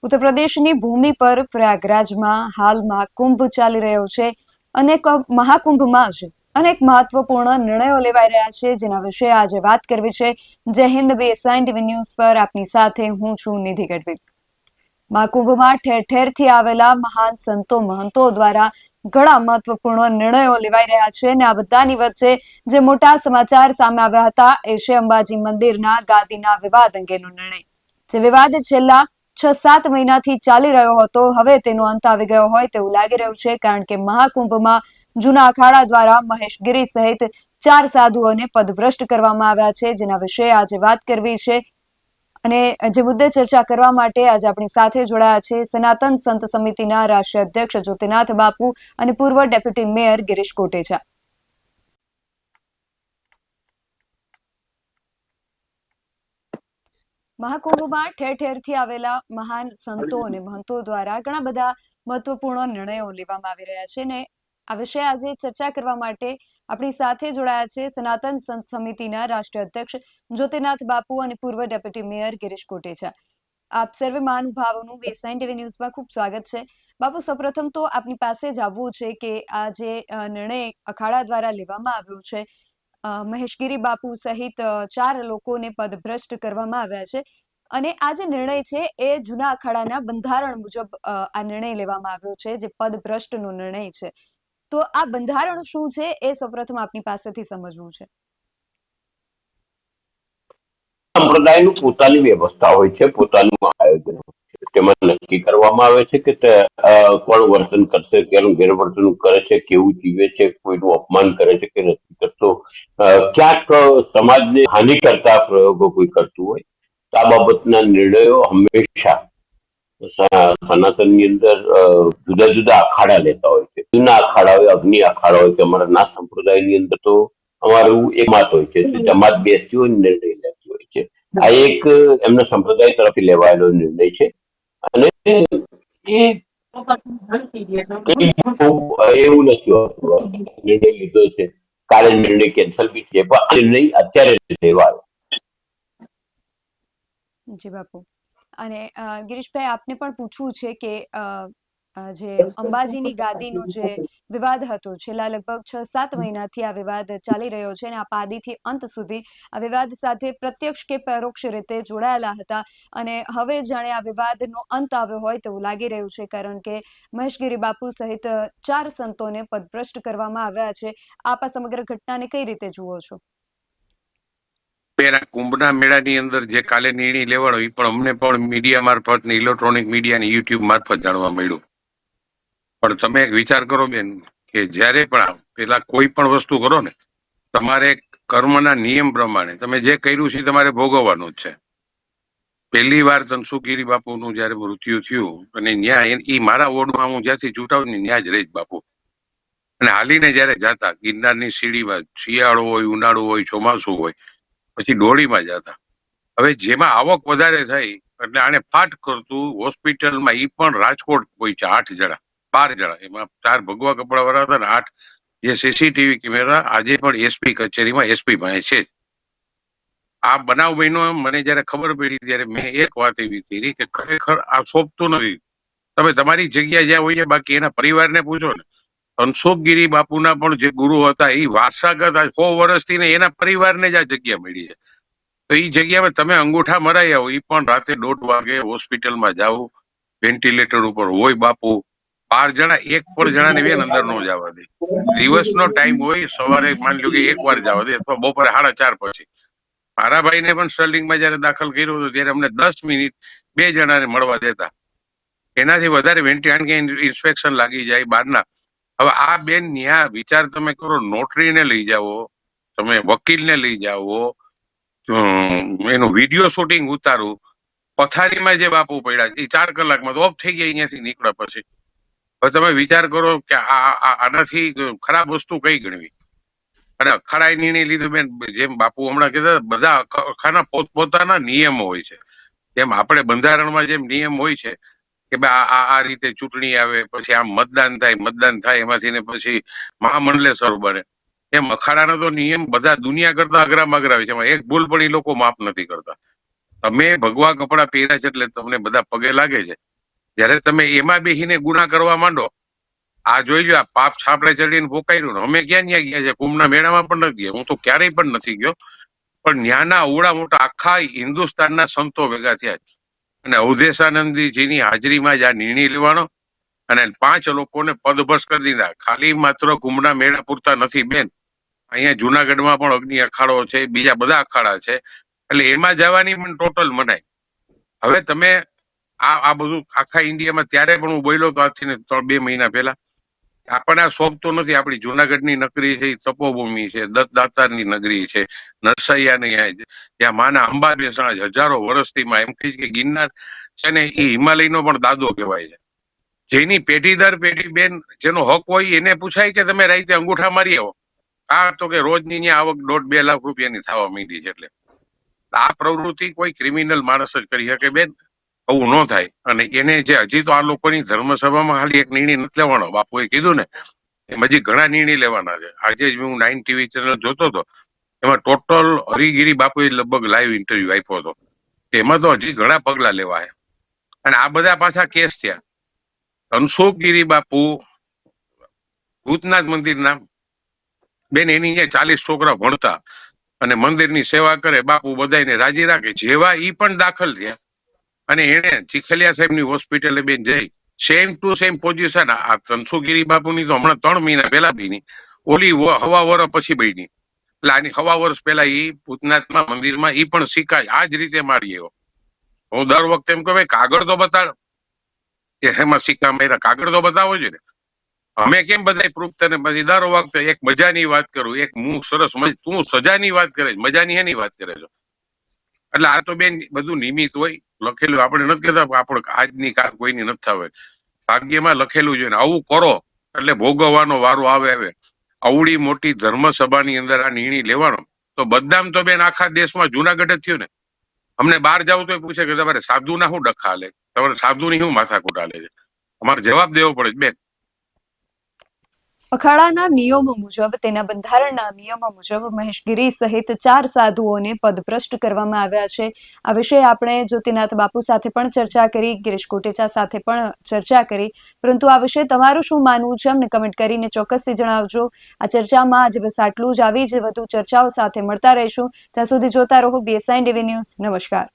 ઉત્તર પ્રદેશની ભૂમિ પર પ્રયાગરાજમાં હાલમાં કુંભ ચાલી રહ્યો છે અને મહાકુંભમાં જ અનેક મહત્વપૂર્ણ નિર્ણયો લેવાઈ રહ્યા છે, જેના વિશે આજે વાત કરવી છે. જય હિન્દ BSN TV ન્યૂઝ પર આપની સાથે હું છું નિધિ ગઢવી. મહાકુંભમાં ઠેર ઠેરથી આવેલા મહાન સંતો મહંતો દ્વારા ઘણા મહત્વપૂર્ણ નિર્ણયો લેવાઈ રહ્યા છે અને આ બધાની વચ્ચે જે મોટા સમાચાર સામે આવ્યા હતા એ છે અંબાજી મંદિરના ગાદીના વિવાદ અંગેનો નિર્ણય. જે વિવાદ છેલ્લા 6-7 મહિનાથી ચાલી રહ્યો હતો, હવે તેનો અંત આવી ગયો હોય તેવું લાગી રહ્યું છે, કારણ કે મહાકુંભમાં જૂના અખાડા દ્વારા મહેશગીરી સહિત 4 સાધુઓને પદભ્રષ્ટ કરવામાં આવ્યા છે, જેના વિશે આજે વાત કરવી છે. અને જે મુદ્દે ચર્ચા કરવા માટે આજે આપણી સાથે જોડાયા છે સનાતન સંત સમિતિના રાષ્ટ્રીય અધ્યક્ષ જ્યોતિનાથ બાપુ અને પૂર્વ ડેપ્યુટી મેયર ગિરીશ કોટેચા. મહાકુંભમાં ઠેર ઠેરથી આવેલા મહાન સંતો અને મહંતો દ્વારા ઘણા બધા મહત્વપૂર્ણ નિર્ણયો લેવામાં આવી રહ્યા છે ને આ વિશે આજે ચર્ચા કરવા માટે આપણી સાથે જોડાયા છે સનાતન સંત સમિતિના રાષ્ટ્રીય અધ્યક્ષ જ્યોતિનાથ બાપુ અને પૂર્વ ડેપ્યુટી મેયર ગિરીશ કોટેચા. આપ સર્વે મહાનુભાવોનું BSN TV ન્યૂઝમાં ખૂબ સ્વાગત છે. બાપુ, સૌપ્રથમ તો આપની પાસે જ આવવું છે કે આ જે નિર્ણય અખાડા દ્વારા લેવામાં આવ્યો છે, મહેશગીરી બાપુ સહિત 4 લોકોને પદભ્રષ્ટ કરવામાં આવ્યા છે અને આ જે નિર્ણય છે એ જૂના અખાડાના બંધારણ મુજબ આ નિર્ણય લેવામાં આવ્યો છે, જે પદભ્રષ્ટનો નિર્ણય છે. તો આ બંધારણ શું છે એ સૌપ્રથમ આપની પાસેથી સમજવું છે. સંપ્રદાયનું પોતાની વ્યવસ્થા હોય છે, પોતાનું આયોજન હોય છે. તેમાં નક્કી કરવામાં આવે છે કે કોણ વર્તન કરશે, કેનું ગેરવર્તન કરે છે, કેવું જીવે છે, કોઈનું અપમાન કરે છે કે નથી કરતો, ક્યાંક સમાજને હાનિ કરતા પ્રયોગો કોઈ કરતું હોય તો આ બાબતના નિર્ણયો હંમેશા સનાતનની અંદર જુદા જુદા અખાડા લેતા હોય છે. જૂના અખાડા હોય, અગ્નિ અખાડા હોય કે અમારા ના સંપ્રદાયની અંદર તો અમારું એક મત હોય છે, જમાત બેસતી હોય, નિર્ણય લેતી હોય છે. આ એક એમના સંપ્રદાય તરફથી લેવાયેલો નિર્ણય છે અને એ એવું નથી હોતું નિર્ણય લીધો છે કાલે નિર્ણય કેન્સલ બી છે, પણ આ નિર્ણય અત્યારે લેવાયો. જી બાપુ. અને ગિરીશભાઈ, આપને પણ પૂછવું છે કે જે અંબાજીની ગાદીનો જે વિવાદ હતો, છેલ્લા લગભગ 6-7 મહિનાથી આ વિવાદ ચાલી રહ્યો છે અને આપ આદિથી અંત સુધી આ વિવાદ સાથે પ્રત્યક્ષ કે પરોક્ષ રીતે જોડાયેલા હતા અને હવે જાણે આ વિવાદનો અંત આવ્યો હોય તેવું લાગી રહ્યું છે, કારણ કે મહેશગીરી બાપુ સહિત 4 સંતોને પદભ્રષ્ટ કરવામાં આવ્યા છે. આપ આ સમગ્ર ઘટનાને કઈ રીતે જુઓ છો? પેલા કુંભના મેળાની અંદર જે કાલે નિર્ણય લેવાનો એ પણ અમને પણ મીડિયા મારફત ને ઇલેક્ટ્રોનિક મીડિયા ને YouTube મારફત જાણવા મળ્યું. પણ તમે એક વિચાર કરો બેન કે જ્યારે પણ પેલા કોઈ પણ વસ્તુ કરો ને, તમારે કર્મના નિયમ પ્રમાણે તમે જે કર્યું છે તમારે ભોગવવાનું જ છે. પહેલી વાર ધનસુખગીરી બાપુનું જયારે મૃત્યુ થયું અને ન્યાય એ મારા વોર્ડમાં હું જ્યાંથી ચૂંટાવું ને ત્યાં જ રહી બાપુ, અને હાલીને જયારે જાતા ગિરનારની સીડીમાં, શિયાળો હોય, ઉનાળો હોય, ચોમાસું હોય, પછી ડોળીમાં જતા. હવે જેમાં આવક વધારે થઈ એટલે આને ફાટ કરતું હોસ્પિટલમાં ઈ પણ રાજકોટ હોય છે 8 જણા 12 જણા, એમાં 4 ભગવા કપડા વાળા હતા ને 8 જે CCTV કેમેરા આજે પણ SP કચેરીમાં SP પાસે છે. આ બનાવ બન્યો મને જયારે ખબર પડી ત્યારે મેં એક વાત એવી કરી કે ખરેખર આ સોંપતું નથી. તમે તમારી જગ્યા જ્યાં હોય, બાકી એના પરિવારને પૂછો ને. ધનસુખગીરી બાપુના પણ જે ગુરુ હતા એ વારસાગત 100 વર્ષથી ને એના પરિવારને જ આ જગ્યા મળી છે. તો એ જગ્યામાં તમે અંગૂઠા મરાઈ આવો, એ પણ રાતે 1:30 વાગે હોસ્પિટલમાં જાવ, વેન્ટિલેટર ઉપર હોય બાપુ. 12 જણા, એક પણ જણાને વેન અંદર ન જવા દે. દિવસનો ટાઈમ હોય, સવારે માની લો કે 1 વાર જવા દે અથવા બપોરે 4:30 પછી. મારા ભાઈને પણ સ્ટર્લિંગમાં જયારે દાખલ કર્યો હતો ત્યારે અમને 10 મિનિટ 2 જણાને મળવા દેતા, એનાથી વધારે ઇન્સ્પેક્શન લાગી જાય બહારના. હવે આ બેન ન્યા વિચાર તમે કરો, નોટરીને લઈ જાઓ, તમે વકીલને લઈ જાઓ, એનું વિડીયો શૂટિંગ ઉતારું, પથારીમાં જે બાપુ પડ્યા એ 4 કલાકમાં તો ઓફ થઈ ગયા અહીંયાથી નીકળ્યા પછી. હવે તમે વિચાર કરો કે આનાથી ખરાબ વસ્તુ કઈ ગણવી. અને અખાડા નિર્ણય લીધો બેન, જેમ બાપુ હમણાં કીધા, બધા અખાના પોતપોતાના નિયમો હોય છે. જેમ આપણે બંધારણમાં જેમ નિયમ હોય છે કે ભાઈ આ રીતે ચૂંટણી આવે, પછી આમ મતદાન થાય, એમાંથી ને પછી મહામંડલેશ્વર બને, એમ અખાડાનો તો નિયમ બધા દુનિયા કરતા અઘરામાં અઘરા હોય છે. એમાં એક ભૂલ પણ એ લોકો માફ નથી કરતા. તમે ભગવા કપડા પહેર્યા છે એટલે તમને બધા પગે લાગે છે, જ્યારે તમે એમાં બેસીને ગુના કરવા માંડો, આ જોઈ લો, આ પાપ છાપડે ચડીને પોકાર્યું ને, અમે ક્યાં ન્યા ગયા છે? કુંભના મેળામાં પણ નથી ગયા, હું તો ક્યારેય પણ નથી ગયો. પણ ન્યાના અવડા મોટા આખા હિન્દુસ્તાનના સંતો ભેગા થયા છે. અને અવધેશાનંદજીની હાજરીમાં જ આ નિર્ણય લેવાનો, અને 5 લોકોને પદભ્રષ્ટ કરી દીધા. ખાલી માત્ર કુંભના મેળા પૂરતા નથી બેન, અહીંયા જુનાગઢમાં પણ અગ્નિ અખાડો છે, બીજા બધા અખાડા છે, એટલે એમાં જવાની પણ ટોટલ મનાય. હવે તમે આ બધું આખા ઇન્ડિયામાં ત્યારે પણ હું બોલ્યો તો આજથી 2 મહિના પહેલા, આપણને આ શોભતો નથી. આપણી જુનાગઢની નગરી છે, તપોભૂમિ છે, દત્તદાતાની નગરી છે, નરસૈયાની જ્યાં માના અંબા બેસણા હજારો વર્ષથી માં, એમ કહીશ કે ગિરનાર છે ને એ હિમાલયનો પણ દાદો કહેવાય છે. જેની પેઢી દર પેઢી બેન, જેનો હક હોય એને પૂછાય કે તમે રાતે અંગૂઠા મારી આવો. આ તો કે રોજની ની આવક 1.5-2 લાખ રૂપિયાની થવા માંડી છે. એટલે આ પ્રવૃત્તિ કોઈ ક્રિમિનલ માણસ જ કરી શકે બેન, આવું ન થાય. અને એને જે હજી તો આ લોકોની ધર્મસભામાં ખાલી એક નિર્ણય નથી લેવાનો, બાપુએ કીધું ને એમ હજી ઘણા નિર્ણય લેવાના છે. આજે જ હું 9 TV ચેનલ જોતો હતો, એમાં ટોટલ હરિગીરી બાપુએ લગભગ લાઈવ ઇન્ટરવ્યુ આપ્યો હતો. એમાં તો હજી ઘણા પગલા લેવા છે. અને આ બધા પાછા કેસ થયા. ધનસુખગીરી બાપુ ભૂતનાથ મંદિરના બેન, એની 40 છોકરા ભણતા અને મંદિરની સેવા કરે, બાપુ બધાને રાજી રાખે. જેવા ઈ પણ દાખલ થયા અને એને ચીખલિયા સાહેબની હોસ્પિટલે બેન જઈ, સેમ ટુ સેમ પોઝિશન. આ ધનસુખગીરી બાપુની તો હમણાં 3 મહિના પહેલા બની, ઓલી હવા વર્ષ પછી બની. એટલે આની હવા વર્ષ પહેલા ઈ ભૂતનાથમાં મંદિરમાં ઈ પણ શીખાય આ જ રીતે મારી આવ્યો. હું દર વખતે એમ કહું, ભાઈ કાગળ તો બતાડ, કે હેમાં સિક્કા માર્યા, કાગળ તો બતાવો છે ને. અમે કેમ બધાય પ્રૂફ તને પછી દર વખતે એક મજાની વાત કરું, એક હું સરસ, તું સજાની વાત કરે છે, મજાની એની વાત કરે છો. એટલે આ તો બેન બધું નિમિત્ત હોય, લખેલું. આપણે નથી કહેતા આપણે આજની કાર કોઈની નથી થવે, ભાગ્યમાં લખેલું છે ને આવું કરો એટલે ભોગવવાનો વારો આવે. આવડી મોટી ધર્મસભાની અંદર આ નિર્ણય લેવાનો તો બદનામ તો બેન આખા દેશમાં જુનાગઢ જ થયું ને. અમને બહાર જાવ તો પૂછે કે તમારે સાધુના શું ડખા હાલે, તમારે સાધુની શું માથાકૂટ હાલે છે, અમારે જવાબ દેવો પડે બેન. અખાડાના નિયમો મુજબ, તેના બંધારણના નિયમો મુજબ મહેશગીરી સહિત 4 સાધુઓને પદભ્રષ્ટ કરવામાં આવ્યા છે. આ વિશે આપણે જ્યોતિનાથ બાપુ સાથે પણ ચર્ચા કરી, ગિરીશ કોટેચા સાથે પણ ચર્ચા કરી, પરંતુ આ વિશે તમારું શું માનવું છે અમને કમેન્ટ કરીને ચોક્કસથી જણાવજો. આ ચર્ચામાં આજે બસ આટલું જ. આવી જ વધુ ચર્ચાઓ સાથે મળતા રહીશું. ત્યાં સુધી જોતા રહો BSI TV ન્યૂઝ. નમસ્કાર.